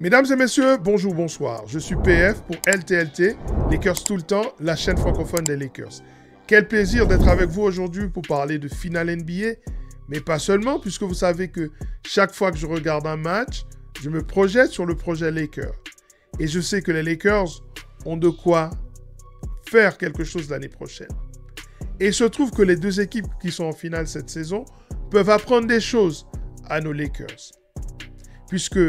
Mesdames et messieurs, bonjour, bonsoir. Je suis PF pour LTLT, Lakers tout le temps, la chaîne francophone des Lakers. Quel plaisir d'être avec vous aujourd'hui pour parler de finale NBA, mais pas seulement, puisque vous savez que chaque fois que je regarde un match, je me projette sur le projet Lakers. Et je sais que les Lakers ont de quoi faire quelque chose l'année prochaine. Et il se trouve que les deux équipes qui sont en finale cette saison peuvent apprendre des choses à nos Lakers. Puisque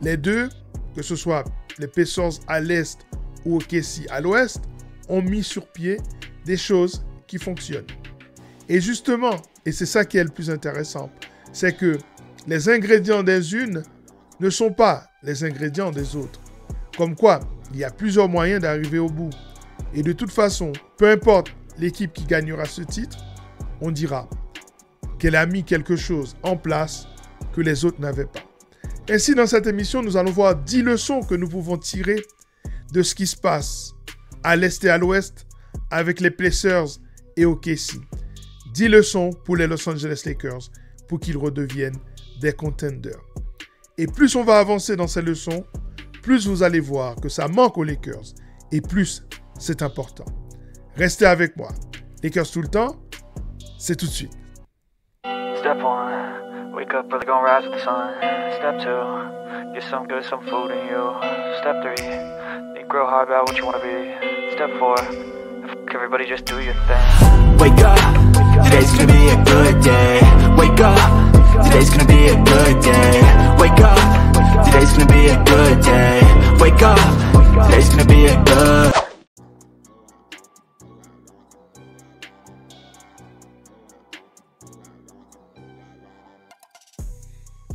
les deux, que ce soit les Pacers à l'Est ou OKC à l'Ouest, ont mis sur pied des choses qui fonctionnent. Et justement, et c'est ça qui est le plus intéressant, c'est que les ingrédients des unes ne sont pas les ingrédients des autres. Comme quoi, il y a plusieurs moyens d'arriver au bout. Et de toute façon, peu importe l'équipe qui gagnera ce titre, on dira qu'elle a mis quelque chose en place que les autres n'avaient pas. Ainsi, dans cette émission, nous allons voir 10 leçons que nous pouvons tirer de ce qui se passe à l'Est et à l'Ouest avec les Pacers et OKC. 10 leçons pour les Los Angeles Lakers pour qu'ils redeviennent des contenders. Et plus on va avancer dans ces leçons, plus vous allez voir que ça manque aux Lakers et plus c'est important. Restez avec moi. Lakers tout le temps, c'est tout de suite. Step 1, wake up early, gonna rise with the sun. Step 2, get some good, some food in you. Step 3, think real hard about what you wanna be. Step 4, everybody just do your thing. Wake up, today's gonna be a good day. Wake up, today's gonna be a good day. Wake up, today's gonna be a good day. Wake up, today's gonna be a good.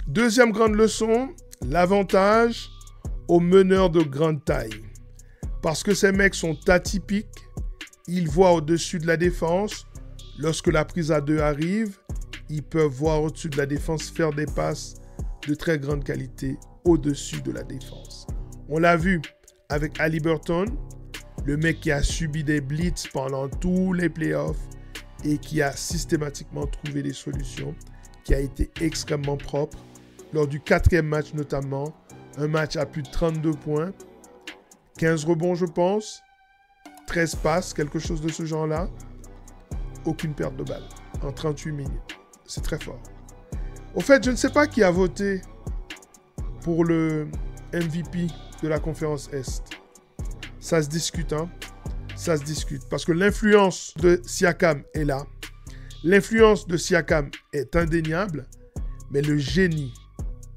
Deuxième grande leçon, l'avantage aux meneurs de grande taille. Parce que ces mecs sont atypiques, ils voient au-dessus de la défense. Lorsque la prise à deux arrive, ils peuvent voir au-dessus de la défense faire des passes de très grande qualité au-dessus de la défense. On l'a vu avec Haliburton, le mec qui a subi des blitz pendant tous les playoffs et qui a systématiquement trouvé des solutions, qui a été extrêmement propre. Lors du 4e match notamment, un match à plus de 32 points, 15 rebonds je pense, 13 passes, quelque chose de ce genre-là. Aucune perte de balle en 38 minutes. C'est très fort. Au fait, je ne sais pas qui a voté pour le MVP de la conférence Est. Ça se discute, hein. Ça se discute. Parce que l'influence de Siakam est là. L'influence de Siakam est indéniable. Mais le génie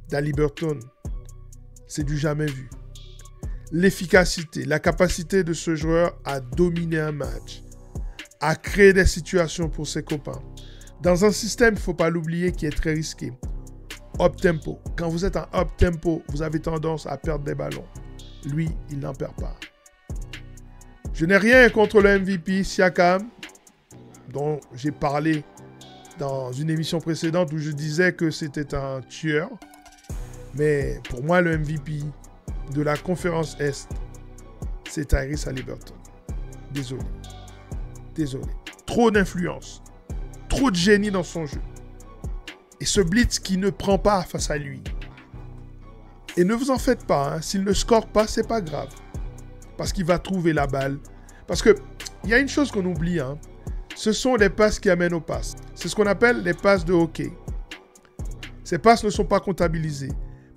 d'Haliburton, c'est du jamais vu. L'efficacité, la capacité de ce joueur à dominer un match, à créer des situations pour ses copains. Dans un système, il ne faut pas l'oublier, qui est très risqué. Up-tempo. Quand vous êtes en up-tempo, vous avez tendance à perdre des ballons. Lui, il n'en perd pas. Je n'ai rien contre le MVP Siakam, dont j'ai parlé dans une émission précédente où je disais que c'était un tueur. Mais pour moi, le MVP de la conférence Est, c'est Tyrese Haliburton. Désolé. Désolé. Trop d'influence. Trop de génie dans son jeu. Et ce blitz qui ne prend pas face à lui. Et ne vous en faites pas. Hein. S'il ne score pas, c'est pas grave. Parce qu'il va trouver la balle. Parce qu'il y a une chose qu'on oublie. Hein. Ce sont les passes qui amènent aux passes. C'est ce qu'on appelle les passes de hockey. Ces passes ne sont pas comptabilisées.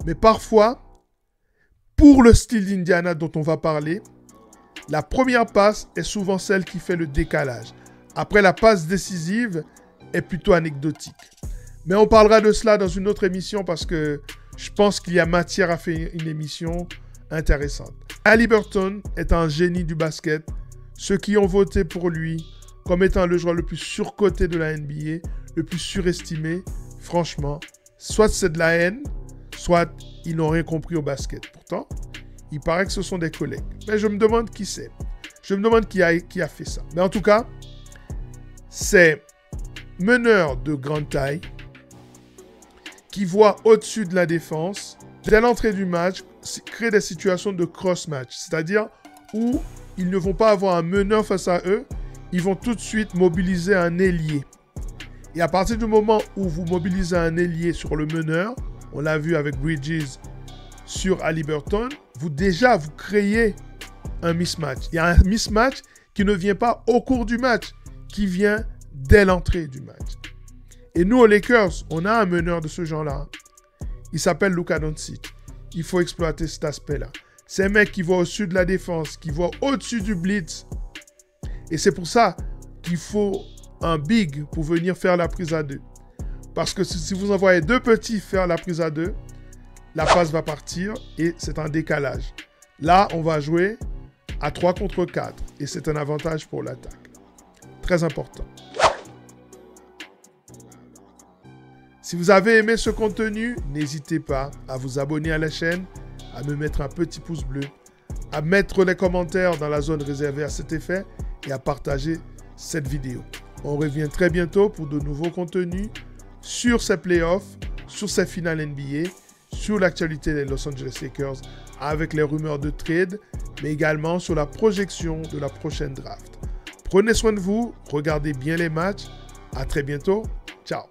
Mais parfois, pour le style d'Indiana dont on va parler, la première passe est souvent celle qui fait le décalage. Après, la passe décisive est plutôt anecdotique. Mais on parlera de cela dans une autre émission parce que je pense qu'il y a matière à faire une émission intéressante. Haliburton est un génie du basket. Ceux qui ont voté pour lui comme étant le joueur le plus surcoté de la NBA, le plus surestimé, franchement, soit c'est de la haine, soit ils n'ont rien compris au basket. Pourtant, il paraît que ce sont des collègues. Mais je me demande qui c'est. Je me demande qui a fait ça. Mais en tout cas, c'est meneur de grande taille qui voit au-dessus de la défense, dès l'entrée du match, créer des situations de cross-match. C'est-à-dire où ils ne vont pas avoir un meneur face à eux, ils vont tout de suite mobiliser un ailier. Et à partir du moment où vous mobilisez un ailier sur le meneur, on l'a vu avec Bridges sur Haliburton, vous créez un mismatch. Il y a un mismatch qui ne vient pas au cours du match, qui vient dès l'entrée du match. Et nous, aux Lakers, on a un meneur de ce genre-là. Il s'appelle Luka Doncic. Il faut exploiter cet aspect-là. C'est un mec qui voit au-dessus de la défense, qui voit au-dessus du blitz. Et c'est pour ça qu'il faut un big pour venir faire la prise à deux. Parce que si vous envoyez deux petits faire la prise à deux, la passe va partir et c'est un décalage. Là, on va jouer à 3 contre 4 et c'est un avantage pour l'attaque. Très important. Si vous avez aimé ce contenu, n'hésitez pas à vous abonner à la chaîne, à me mettre un petit pouce bleu, à mettre les commentaires dans la zone réservée à cet effet et à partager cette vidéo. On revient très bientôt pour de nouveaux contenus sur ces playoffs, sur ces finales NBA, sur l'actualité des Los Angeles Lakers avec les rumeurs de trade, mais également sur la projection de la prochaine draft. Prenez soin de vous, regardez bien les matchs. À très bientôt. Ciao.